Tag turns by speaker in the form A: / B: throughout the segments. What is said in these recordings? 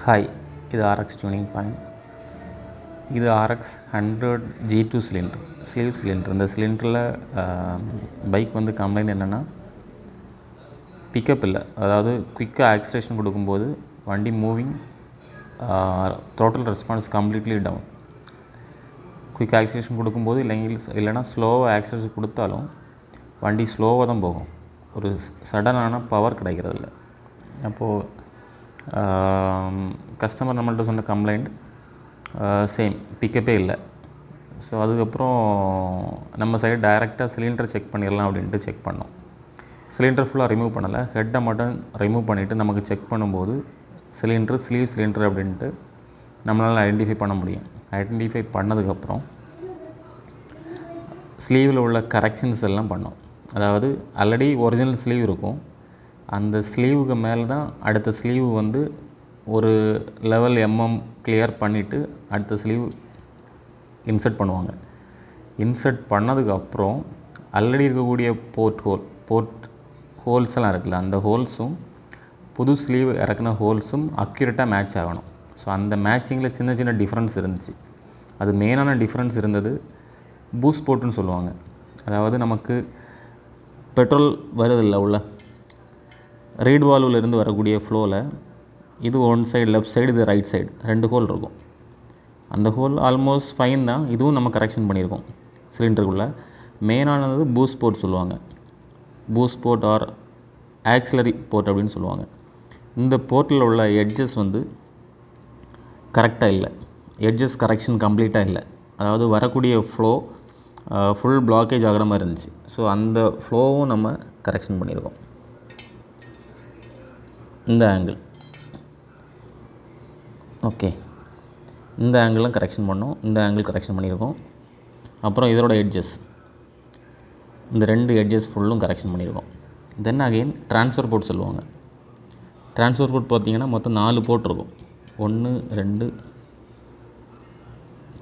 A: Hi, இது RX tuning point. இது RX 100 G2 cylinder, sleeve cylinder. இந்த சிலிண்டரில் பைக் வந்து கம்ப்ளைண்ட் என்னென்னா பிக்கப் இல்லை. அதாவது குயிக்காக ஆக்சிலேஷன் கொடுக்கும்போது வண்டி moving, total response completely down. Quick acceleration கொடுக்கும்போது இல்லைனா ஸ்லோவாக ஆக்சிலேஷன் கொடுத்தாலும் வண்டி ஸ்லோவாக தான் போகும். ஒரு சடனான பவர் கிடைக்கிறதில்ல. அப்போது கஸ்டமர் நம்மள்ட்ட சொன்ன கம்ப்ளைண்ட் சேம், பிக்கப்பே இல்லை. ஸோ அதுக்கப்புறம் நம்ம சைடு டைரெக்டாக சிலிண்டர் செக் பண்ணிடலாம் அப்படின்ட்டு செக் பண்ணோம். சிலிண்டர் ஃபுல்லாக ரிமூவ் பண்ணலை, ஹெட்டை மட்டும் ரிமூவ் பண்ணிவிட்டு நமக்கு செக் பண்ணும்போது ஸ்லீவ் சிலிண்டர் அப்படின்ட்டு நம்மளால் ஐடென்டிஃபை பண்ண முடியும். ஐடென்டிஃபை பண்ணதுக்கப்புறம் ஸ்லீவில் உள்ள கரெக்ஷன்ஸ் எல்லாம் பண்ணோம். அதாவது ஆல்ரெடி ஒரிஜினல் ஸ்லீவ் இருக்கும், அந்த ஸ்லீவுக்கு மேலே தான் அடுத்த ஸ்லீவ் வந்து ஒரு லெவல் கிளியர் பண்ணிவிட்டு அடுத்த ஸ்லீவ் இன்சர்ட் பண்ணுவாங்க. இன்சர்ட் பண்ணதுக்கப்புறம் ஆல்ரெடி இருக்கக்கூடிய போர்ட் ஹோல்ஸ் எல்லாம் இருக்குல்ல, அந்த ஹோல்ஸும் புது ஸ்லீவ் இறக்குன ஹோல்ஸும் அக்யூரேட்டாக மேட்ச் ஆகணும். ஸோ அந்த மேட்சிங்கில் சின்ன சின்ன டிஃப்ரென்ஸ் இருந்துச்சு. அது மெயினான டிஃப்ரென்ஸ் இருந்தது பூஸ்ட் போர்ட்டுன்னு சொல்லுவாங்க. அதாவது நமக்கு பெட்ரோல் வருதில்ல உள்ள ரீட் வால்விலிருந்து வரக்கூடிய ஃப்ளோவில் இது ஒன் சைடு லெஃப்ட் சைடு, இது ரைட் சைடு, 2 ஹோல் இருக்கும். அந்த ஹோல் ஆல்மோஸ்ட் ஃபைன் தான், இதுவும் நம்ம கரெக்ஷன் பண்ணியிருக்கோம் சிலிண்டருக்குள்ளே. மெயினானது பூஸ்ட் போர்ட் சொல்லுவாங்க. Boost port or auxiliary port அப்படின்னு சொல்லுவாங்க. இந்த போர்ட்டில் உள்ள எட்ஜஸ் வந்து கரெக்டாக இல்லை, எட்ஜஸ் கரெக்ஷன் கம்ப்ளீட்டாக இல்லை. அதாவது வரக்கூடிய ஃப்ளோ ஃபுல் பிளாக்கேஜ் ஆகிற மாதிரி இருந்துச்சு. ஸோ அந்த ஃப்ளோவும் நம்ம கரெக்ஷன் பண்ணியிருக்கோம். இந்த ஆங்கிள் ஓகே, இந்த ஆங்கிளும் கரெக்ஷன் பண்ணோம், இந்த ஆங்கிள் கரெக்ஷன் பண்ணியிருக்கோம். அப்புறம் இதோட எட்ஜஸ், இந்த 2 எட்ஜஸ் ஃபுல்லும் கரெக்ஷன் பண்ணியிருக்கோம். தென் அகெயின் ட்ரான்ஸ்ஃபர் போர்ட் சொல்லுவாங்க. ட்ரான்ஸ்ஃபர் போர்ட் பார்த்திங்கன்னா மொத்தம் 4 போர்ட் இருக்கும். 1 2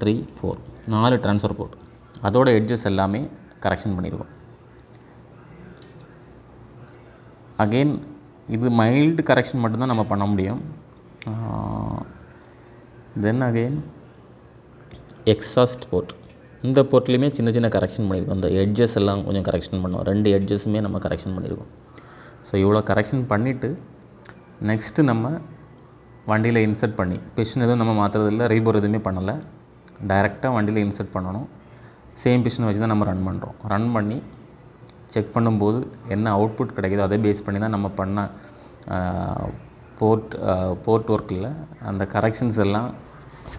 A: 3 4 4 ட்ரான்ஸ்ஃபர் போர்ட். அதோட எட்ஜஸ் எல்லாமே கரெக்ஷன் பண்ணியிருக்கோம். அகெயின் இது மைல்டு கரெக்ஷன் மட்டும்தான் நம்ம பண்ண முடியும். தென் அகெயின் எக்ஸாஸ்ட் போர்ட், இந்த போர்ட்லேயுமே சின்ன சின்ன கரெக்ஷன் பண்ணியிருக்கோம். அந்த எட்ஜஸ் எல்லாம் கொஞ்சம் கரெக்ஷன் பண்ணோம். 2 எட்ஜஸுமே நம்ம கரெக்ஷன் பண்ணியிருக்கோம். ஸோ இவ்வளோ கரெக்ஷன் பண்ணிவிட்டு நெக்ஸ்ட்டு நம்ம வண்டியில் இன்சர்ட் பண்ணி, பிஸ்டன் எதுவும் நம்ம மாற்றுறதில்ல, ரீபோர் எதுவுமே பண்ணலை, டைரெக்டாக வண்டியில் இன்சர்ட் பண்ணணும். சேம் பிஸ்டன் வச்சு தான் நம்ம ரன் பண்ணுறோம். ரன் பண்ணி செக் பண்ணும்போது என்ன அவுட்புட் கிடைக்குதோ அதை பேஸ் பண்ணி தான் நம்ம பண்ண போர்ட் ஒர்க்கில் அந்த கரெக்ஷன்ஸ் எல்லாம்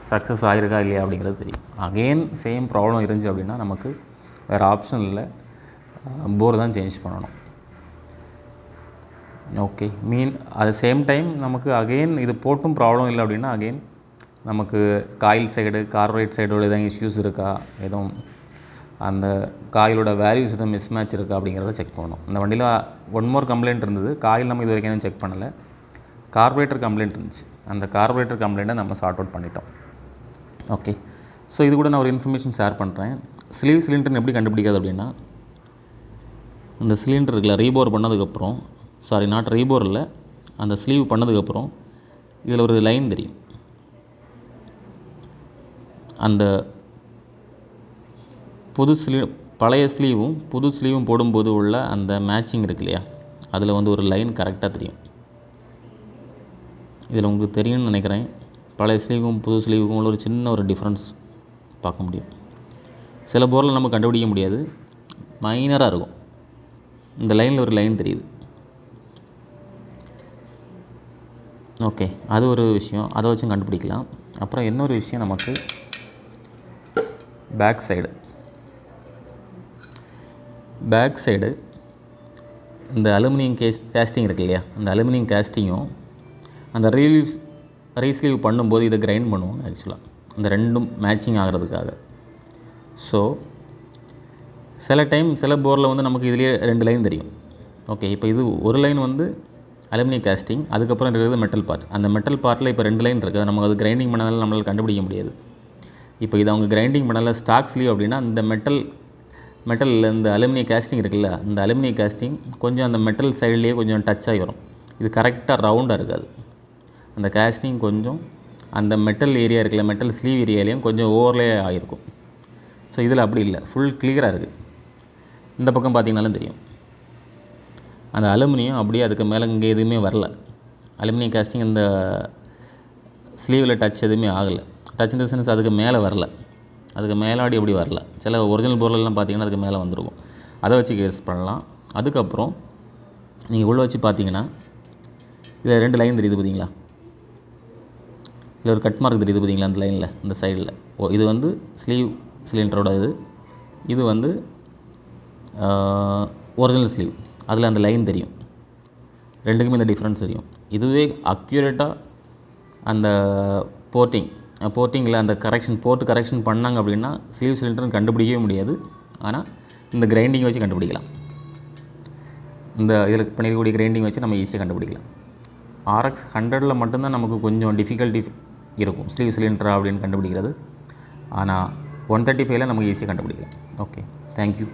A: சக்ஸஸ் ஆகிருக்கா இல்லையா அப்படிங்கிறது தெரியும். அகெயின் சேம் ப்ராப்ளம் இருந்துச்சு அப்படின்னா நமக்கு வேறு ஆப்ஷன் இல்லை, போர் தான் சேஞ்ச் பண்ணணும். ஓகே, அது சேம் டைம் நமக்கு அகெயின் இது போட்டும் ப்ராப்ளம் இல்லை அப்படின்னா அகெயின் நமக்கு காயில் சைடு, கார்பரேட் சைடோட எதுவும் இஷ்யூஸ் இருக்கா, எதுவும் அந்த காயிலோட வேல்யூஸ் எதுவும் மிஸ்மேட்ச் இருக்கா அப்படிங்கிறத செக் பண்ணணும். இந்த வண்டியில் ஒன் மோர் கம்ப்ளைண்ட் இருந்தது. காயில் நம்ம இது வரைக்கும் செக் பண்ணலை, கார்பரேட்டர் கம்ப்ளைண்ட் இருந்துச்சு. அந்த கார்பரேட்டர் கம்ப்ளைண்ட்டை நம்ம சார்ட் அவுட் பண்ணிட்டோம். ஓகே, ஸோ இது கூட நான் ஒரு இன்ஃபர்மேஷன் ஷேர் பண்ணுறேன். ஸ்லீவ் சிலிண்டர்னு எப்படி கண்டுபிடிக்காது அப்படின்னா, இந்த சிலிண்டர் இருக்குல்ல, ரீபோர் பண்ணதுக்கப்புறம், நாட் ரீபோர் இல்லை, அந்த ஸ்லீவ் பண்ணதுக்கப்புறம் இதில் ஒரு லைன் தெரியும். அந்த பழைய ஸ்லீவும் புது ஸ்லீவும் போடும்போது உள்ள அந்த மேட்சிங் இருக்கு இல்லையா, அதில் வந்து ஒரு லைன் கரெக்டாக தெரியும். இதில் உங்களுக்கு தெரியும்னு நினைக்கிறேன். பழைய ஸ்லீவும் புது ஸ்லீவுக்கும் உள்ள ஒரு சின்ன ஒரு டிஃப்ரென்ஸ் பார்க்க முடியும். சில போரில் நம்ம கண்டுபிடிக்க முடியாது, மைனராக இருக்கும். இந்த லைனில் ஒரு லைன் தெரியுது. ஓகே, அது ஒரு விஷயம், அதை வச்சும் கண்டுபிடிக்கலாம். அப்புறம் இன்னொரு விஷயம், நமக்கு பேக் சைடு இந்த அலுமினியம் கேஸ்டிங் இருக்கு இல்லையா, அந்த அலுமினியம் கேஸ்டிங்கும் அந்த ரீஸ்லீவ் பண்ணும்போது இதை கிரைண்ட் பண்ணுவாங்க ஆக்சுவலாக, இந்த 2ம் மேட்சிங் ஆகிறதுக்காக. ஸோ சில போரில் வந்து நமக்கு இதுலேயே 2 லைன் தெரியும். ஓகே, இப்போ இது ஒரு லைன் வந்து அலுமினியம் கேஸ்டிங், அதுக்கப்புறம் இருக்கிறது மெட்டல் பார்ட். அந்த மெட்டல் பார்ட்டில் இப்போ 2 லைன் இருக்குது. நமக்கு அது கிரைண்டிங் பண்ணதால் நம்மளால் கண்டுபிடிக்க முடியாது. இப்போ இது அவங்க கிரைண்டிங் பண்ணல ஸ்டாக் ஸ்லீவ் அப்படின்னா, இந்த மெட்டலில் இந்த அலுமினியம் கேஸ்டிங் இருக்குல்ல, இந்த அலுமினியம் கேஸ்டிங் கொஞ்சம் அந்த மெட்டல் சைட்லேயே கொஞ்சம் டச் ஆகி வரும். இது கரெக்டாக ரவுண்டாக இருக்காது. அந்த கேஸ்டிங் கொஞ்சம் அந்த மெட்டல் ஏரியா இருக்குல்ல, மெட்டல் ஸ்லீவ் ஏரியாலையும் கொஞ்சம் ஓவர்லே ஆகிருக்கும். ஸோ இதில் அப்படி இல்லை, ஃபுல் கிளியராக இருக்குது. இந்த பக்கம் பார்த்திங்கனாலும் தெரியும், அந்த அலுமினியம் அப்படியே அதுக்கு மேலே இங்கே எதுவுமே வரல. அலுமினியம் கேஸ்டிங் இந்த ஸ்லீவில் டச் எதுவுமே ஆகலை. டச் இந்த சென்ஸ் அதுக்கு மேலே வரல, அதுக்கு மேலாடி எப்படி வரல. சில ஒரிஜினல் பொருளெல்லாம் பார்த்திங்கன்னா அதுக்கு மேலே வந்துருக்கும். அதை வச்சு கேஸ் பண்ணலாம். அதுக்கப்புறம் நீங்கள் உள்ளே வச்சு பார்த்தீங்கன்னா இதில் 2 லைன் தெரியுது பார்த்தீங்களா, இதில் ஒரு கட் மார்க் தெரியுது பார்த்தீங்களா அந்த லைனில், இந்த சைடில். இது வந்து ஸ்லீவ் சிலிண்டரோட இது வந்து ஒரிஜினல் ஸ்லீவ். அதில் அந்த லைன் தெரியும், ரெண்டுக்குமே இந்த டிஃப்ரென்ஸ் தெரியும். இதுவே அக்யூரேட்டாக அந்த போர்ட்டிங்கில் அந்த போர்ட்டு கரெக்ஷன் பண்ணாங்க அப்படின்னா ஸ்லீவ் சிலிண்டர்னு கண்டுபிடிக்கவே முடியாது. ஆனால் இந்த கிரைண்டிங் வச்சு கண்டுபிடிக்கலாம். இந்த இதில் பண்ணியிருக்கக்கூடிய கிரைண்டிங் வச்சு நம்ம ஈஸியாக கண்டுபிடிக்கலாம். RX 100ல் மட்டும்தான் நமக்கு கொஞ்சம் டிஃபிகல்ட்டி இருக்கும் ஸ்லீவ் சிலிண்டரா அப்படின்னு கண்டுபிடிக்கிறது. ஆனால் 135ல் நமக்கு ஈஸியாக கண்டுபிடிக்கலாம். Okay, thank you.